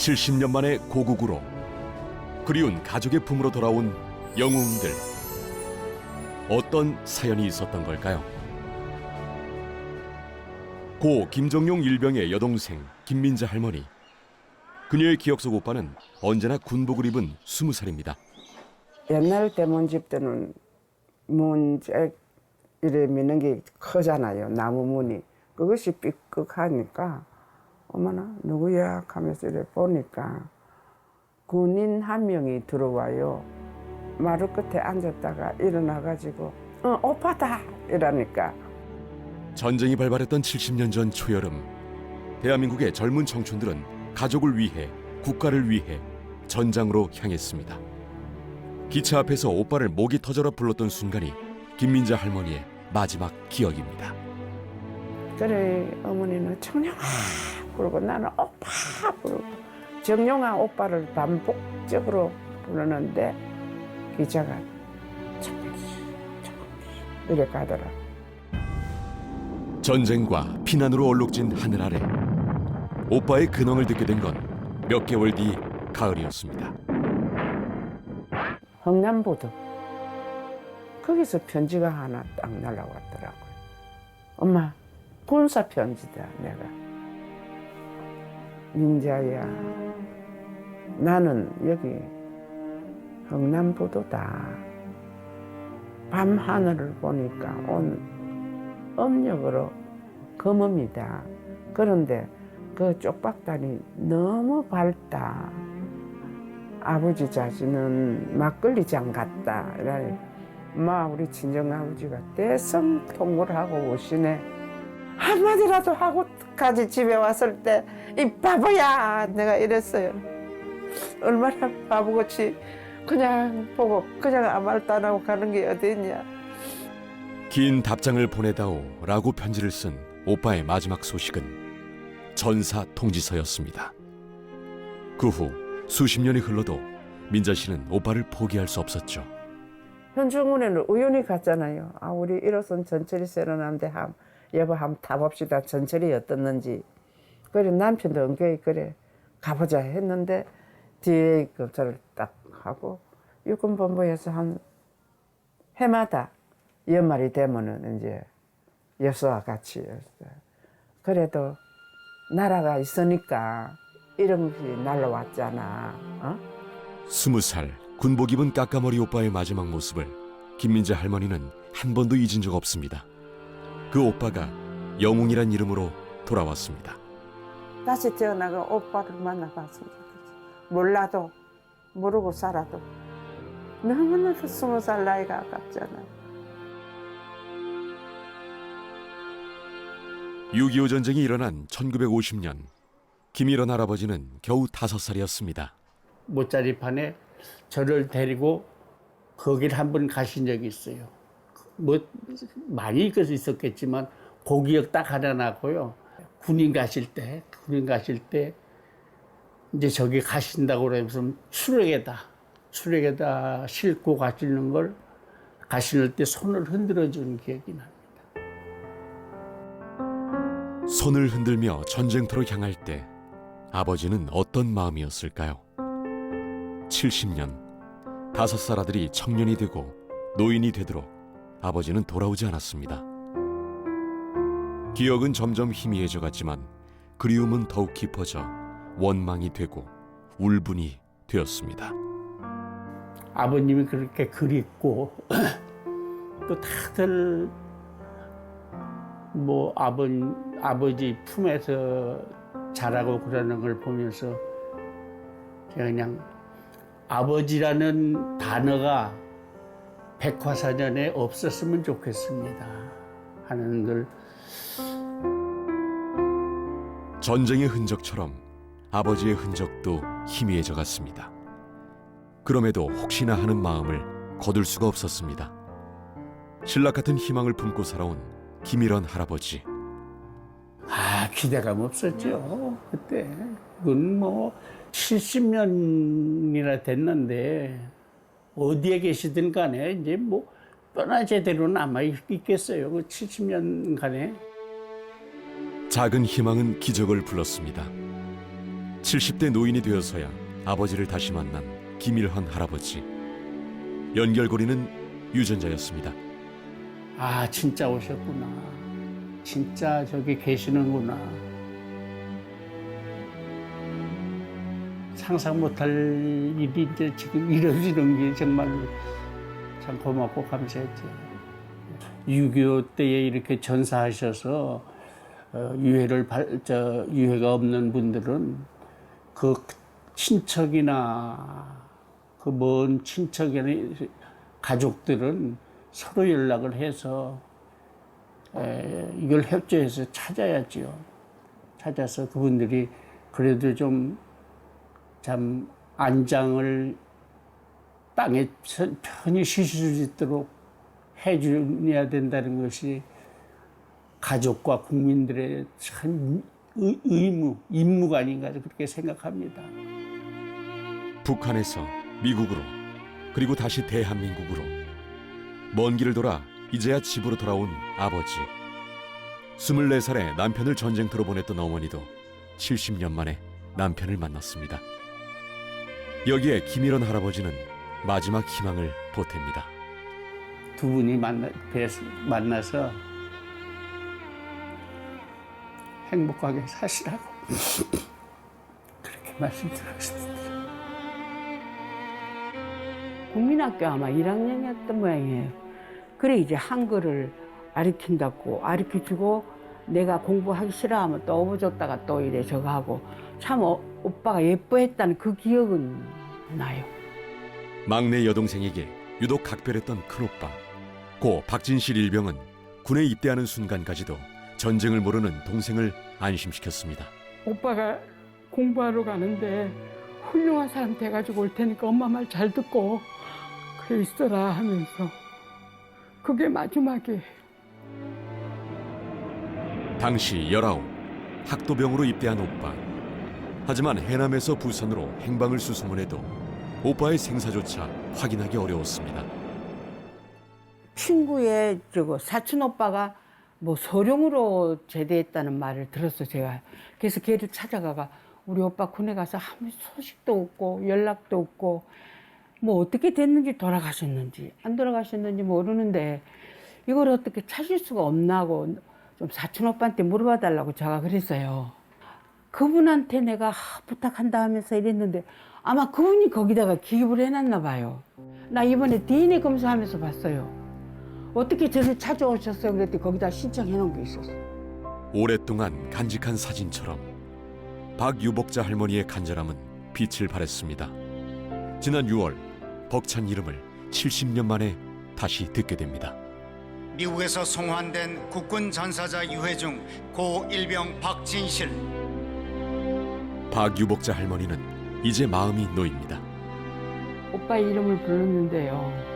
70년 만에 고국으로 그리운 가족의 품으로 돌아온 영웅들. 어떤 사연이 있었던 걸까요? 고 김정용 일병의 여동생 김민자 할머니. 그녀의 기억 속 오빠는 언제나 군복을 입은 20살입니다. 옛날 대문집 때는 문째 이래 미는 게 크잖아요. 나무 문이. 그것이 삐끗하니까 어머나 누구야 하면서 이래 보니까 군인 한 명이 들어와요. 마루 끝에 앉았다가 일어나가지고 오빠다 이러니까. 전쟁이 발발했던 70년 전 초여름, 대한민국의 젊은 청춘들은 가족을 위해, 국가를 위해 전장으로 향했습니다. 기차 앞에서 오빠를 목이 터져라 불렀던 순간이 김민자 할머니의 마지막 기억입니다. 그래 어머니는 청룡아 그러고 나는 오빠 부르고 정룡아 오빠를 반복적으로 부르는데 기차가 조금씩 이래 가더라. 전쟁과 피난으로 얼룩진 하늘 아래 오빠의 근황을 듣게 된 건 몇 개월 뒤 가을이었습니다. 흥남보도 거기서 편지가 하나 딱 날라왔더라고요. 엄마 군사 편지다. 내가 민자야 나는 여기 흥남보도다. 밤하늘을 보니까 오늘 음력으로 검음이다. 그런데 그 쪽박단이 너무 밝다. 아버지 자신은 막걸리장 같다. 이래. 엄마 우리 친정아버지가 대성통곡을 하고 오시네. 한마디라도 하고까지 집에 왔을 때 이 바보야 내가 이랬어요. 얼마나 바보같이 그냥 보고 그냥 아무 말도 안 하고 가는 게 어디 있냐. 긴 답장을 보내다오 라고 편지를 쓴 오빠의 마지막 소식은 전사 통지서였습니다. 그 후 수십 년이 흘러도 민자 씨는 오빠를 포기할 수 없었죠. 현충원에는 우연히 갔잖아요. 아 우리 1호선 전철이 새로 나는데 여보 한번 타봅시다. 전철이 어떻는지. 그래 남편도 은근히 그래 가보자 했는데 뒤에 검사를 딱 하고 육군본부에서 한 해마다 연말이 되면은 이제 여수와 같이 그래도 나라가 있으니까 이런 것이 날라왔잖아. 20살 군복 입은 까까머리 오빠의 마지막 모습을 김민자 할머니는 한 번도 잊은 적 없습니다. 그 오빠가 영웅이란 이름으로 돌아왔습니다. 다시 태어나가 오빠를 만나봤으면 좋겠어. 몰라도 모르고 살아도 너무나도 20살 나이가 아깝잖아. 6.25 전쟁이 일어난 1950년 김일원 할아버지는 겨우 5살이었습니다. 모짜리판에 저를 데리고 거길 한번 가신 적이 있어요. 뭐 많이 있었겠지만 그 기억 딱 하나 나고요. 군인 가실 때 이제 저기 가신다고 그러면서 수레에다 싣고 가시는 걸 가시는 때 손을 흔들어 주는 기억이 납니다. 손을 흔들며 전쟁터로 향할 때 아버지는 어떤 마음이었을까요? 70년, 5살 아들이 청년이 되고 노인이 되도록 아버지는 돌아오지 않았습니다. 기억은 점점 희미해져 갔지만 그리움은 더욱 깊어져 원망이 되고 울분이 되었습니다. 아버님이 그렇게 그립고 또 다들 뭐 아버지 품에서 자라고 그러는 걸 보면서 제가 그냥 아버지라는 단어가 백화사전에 없었으면 좋겠습니다 하는 걸. 전쟁의 흔적처럼 아버지의 흔적도 희미해져 갔습니다. 그럼에도 혹시나 하는 마음을 거둘 수가 없었습니다. 신락 같은 희망을 품고 살아온 김일원 할아버지. 기대감 없었죠 그때. 그건 뭐 70년이나 됐는데 어디에 계시든 간에 이제 뭐 뼈나 제대로 남아 있겠어요. 그 70년간에. 작은 희망은 기적을 불렀습니다. 70대 노인이 되어서야 아버지를 다시 만난 김일헌 할아버지. 연결고리는 유전자였습니다. 아, 진짜 오셨구나. 진짜 저기 계시는구나. 상상 못할 일이 이제 지금 이루어지는 게 정말 참 고맙고 감사했죠. 6.25 때에 이렇게 전사하셔서 유해가 없는 분들은 그 친척이나 그 먼 친척이나 가족들은 서로 연락을 해서 이걸 협조해서 찾아야지요. 찾아서 그분들이 그래도 좀 참 안장을 땅에 편히 쉬실 수 있도록 해줘야 된다는 것이 가족과 국민들의 참 임무가 아닌가 그렇게 생각합니다. 북한에서 미국으로 그리고 다시 대한민국으로 먼 길을 돌아 이제야 집으로 돌아온 아버지. 24살에 남편을 전쟁터로 보냈던 어머니도 70년 만에 남편을 만났습니다. 여기에 김일헌 할아버지는 마지막 희망을 보탭니다. 두 분이 만나서 행복하게 사시라고 그렇게 말씀드렸습니다. 국민학교 아마 1학년이었던 모양이에요. 그래 이제 한글을 가르쳐주고 내가 공부하기 싫어하면 또 업어줬다가 또 이래 저거 하고 참 오빠가 예뻐했다는 그 기억은 나요. 막내 여동생에게 유독 각별했던 큰오빠. 고 박진실 일병은 군에 입대하는 순간까지도 전쟁을 모르는 동생을 안심시켰습니다. 오빠가 공부하러 가는데 훌륭한 사람 돼가지고 올 테니까 엄마 말 잘 듣고 그래 있어라 하면서 그게 마지막에 당시 19, 학도병으로 입대한 오빠. 하지만 해남에서 부산으로 행방을 수소문해도 오빠의 생사조차 확인하기 어려웠습니다. 친구의 사촌 오빠가 뭐 소령으로 제대했다는 말을 들었어 제가. 그래서 걔를 찾아가가 우리 오빠 군에 가서 아무 소식도 없고 연락도 없고 뭐 어떻게 됐는지 돌아가셨는지 안 돌아가셨는지 모르는데 이걸 어떻게 찾을 수가 없나 하고 좀 사촌 오빠한테 물어봐 달라고 제가 그랬어요. 그분한테 내가 부탁한다 하면서 이랬는데 아마 그분이 거기다가 기입을 해놨나 봐요. 나 이번에 DNA 검사하면서 봤어요. 어떻게 저를 찾아오셨어요? 그랬더니 거기다 신청해 놓은 게 있었어. 오랫동안 간직한 사진처럼 박유복자 할머니의 간절함은 빛을 발했습니다. 지난 6월 벅찬 이름을 70년 만에 다시 듣게 됩니다. 미국에서 송환된 국군 전사자 유해중 고 일병 박진실. 박유복자 할머니는 이제 마음이 놓입니다. 오빠 이름을 불렀는데요.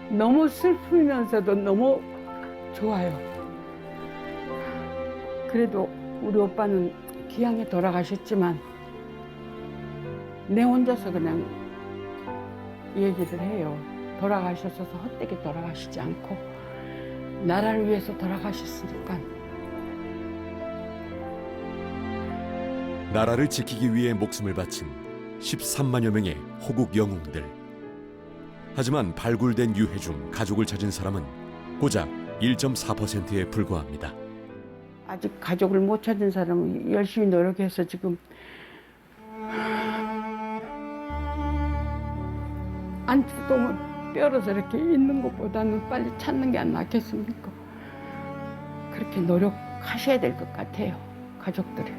너무 슬프면서도 너무 좋아요. 그래도 우리 오빠는 기양에 돌아가셨지만 내 혼자서 그냥 얘기를 해요. 돌아가셨어서 헛되게 돌아가시지 않고 나라를 위해서 돌아가셨으니까. 나라를 지키기 위해 목숨을 바친 13만여 명의 호국 영웅들. 하지만 발굴된 유해 중 가족을 찾은 사람은 고작 1.4%에 불과합니다. 아직 가족을 못 찾은 사람은 열심히 노력해서 지금 안주도 뼈로서 이렇게 있는 것보다는 빨리 찾는 게 안 낫겠습니까? 그렇게 노력하셔야 될 것 같아요, 가족들이.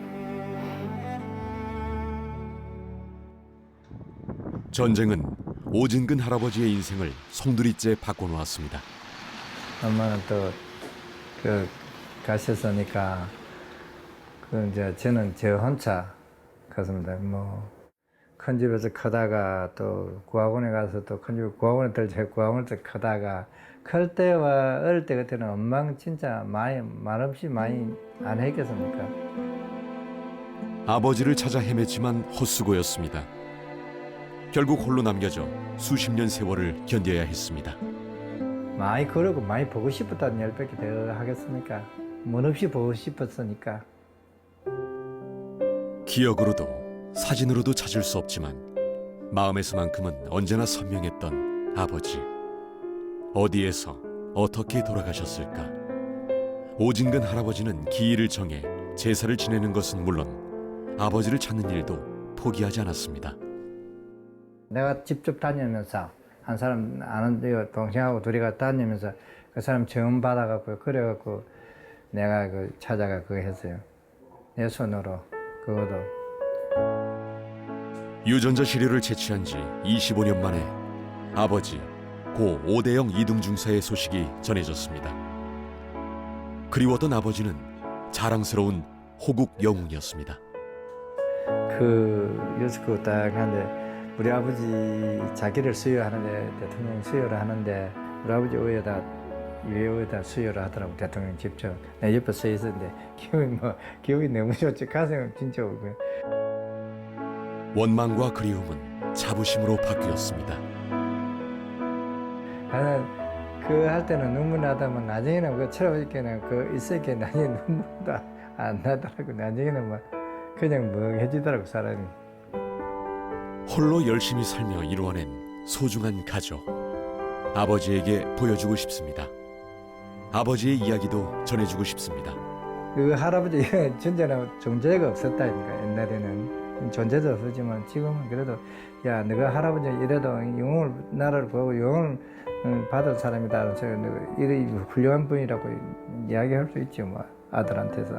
전쟁은 오진근 할아버지의 인생을 송두리째 바꿔놓았습니다. 엄마는 또 가셨으니까 이제 저는 저 혼자 갔습니다. 뭐 큰 집에서 크다가 또 구학원에 가서 또 큰 집 구학원에 구학원에서 크다가 클 때와 어릴 때 그때는 엄마는 진짜 말없이 많이 안 했겠습니까? 아버지를 찾아 헤맸지만 헛수고였습니다. 결국 홀로 남겨져 수십 년 세월을 견뎌야 했습니다. 많이 그러고 많이 보고 싶었다는 열밖에 더 하겠습니까? 문 없이 보고 싶었으니까 기억으로도 사진으로도 찾을 수 없지만 마음에서만큼은 언제나 선명했던 아버지. 어디에서 어떻게 돌아가셨을까? 오진근 할아버지는 기일을 정해 제사를 지내는 것은 물론 아버지를 찾는 일도 포기하지 않았습니다. 내가 직접 다니면서 한 사람 아는 데 동생하고 둘이 가 다니면서 그 사람 전화 받아갖고 그래갖고 내가 그 찾아가 그거 했어요. 내 손으로 그것도. 유전자 시료를 채취한 지 25년 만에 아버지 고 오대영 이등 중사의 소식이 전해졌습니다. 그리웠던 아버지는 자랑스러운 호국 영웅이었습니다. 그 여섯 딱 하는데 우리 아버지 자기를 수여하는데 대통령 수여를 하는데 우리 아버지 위에다 수여를 하더라고. 대통령 직접 내 옆에 서 있었는데 기억이 너무 좋지. 가슴이 진짜 울고. 원망과 그리움은 자부심으로 바뀌었습니다. 나는 그 할 때는 눈물 나다면 나중에는 그 철없게는 그 있을 게 나중에 눈물도 안 나더라고. 나중에는 막 그냥 멍해지더라고 사람이. 홀로 열심히 살며 이루어낸 소중한 가족. 아버지에게 보여주고 싶습니다. 아버지의 이야기도 전해주고 싶습니다. 그 할아버지 존재는 존재가 없었다니까. 옛날에는 존재도 없었지만 지금은 그래도 야 너가 할아버지 이래도 영웅을 나라를 구하고 영웅을 받은 사람이다. 그래서 이래 훌륭한 분이라고 이야기할 수 있죠. 뭐 아들한테서.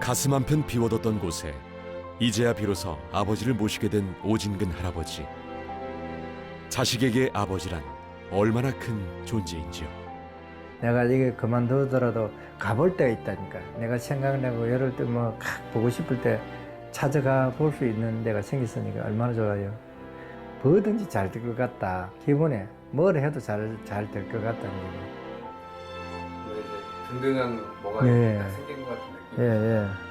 가슴 한편 비워뒀던 곳에 이제야 비로소 아버지를 모시게 된 오진근 할아버지. 자식에게 아버지란 얼마나 큰 존재인지요. 내가 이게 그만두더라도 가볼 때가 있다니까. 내가 생각나고 이럴 때 뭐 보고 싶을 때 찾아가 볼 수 있는 데가 생겼으니까 얼마나 좋아요. 뭐든지 잘 될 것 같다. 기분에 뭘 해도 잘 될 것 같다는 게. 든든한 뭐가 예. 딱 생긴 것 같은 느낌. 예, 예.